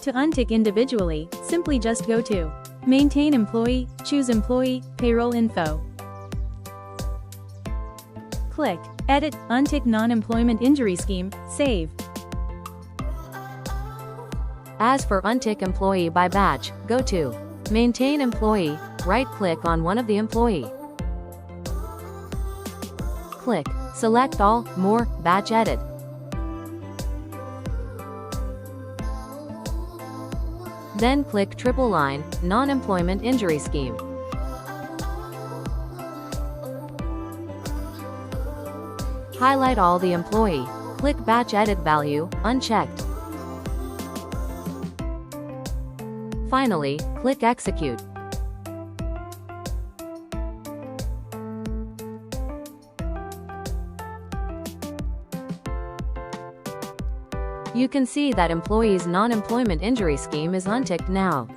To untick individually, simply just go to Maintain Employee, choose Employee, Payroll Info. Click Edit, untick Non-Employment Injury Scheme, save. As for untick employee by batch, go to Maintain Employee, right-click on one of the employee. Click Select All, More, Batch Edit. Then click triple line, Non-Employment Injury Scheme. Highlight all the employee. Click Batch Edit Value, unchecked. Finally, click Execute. You can see that employee's non-employment injury scheme is unticked now.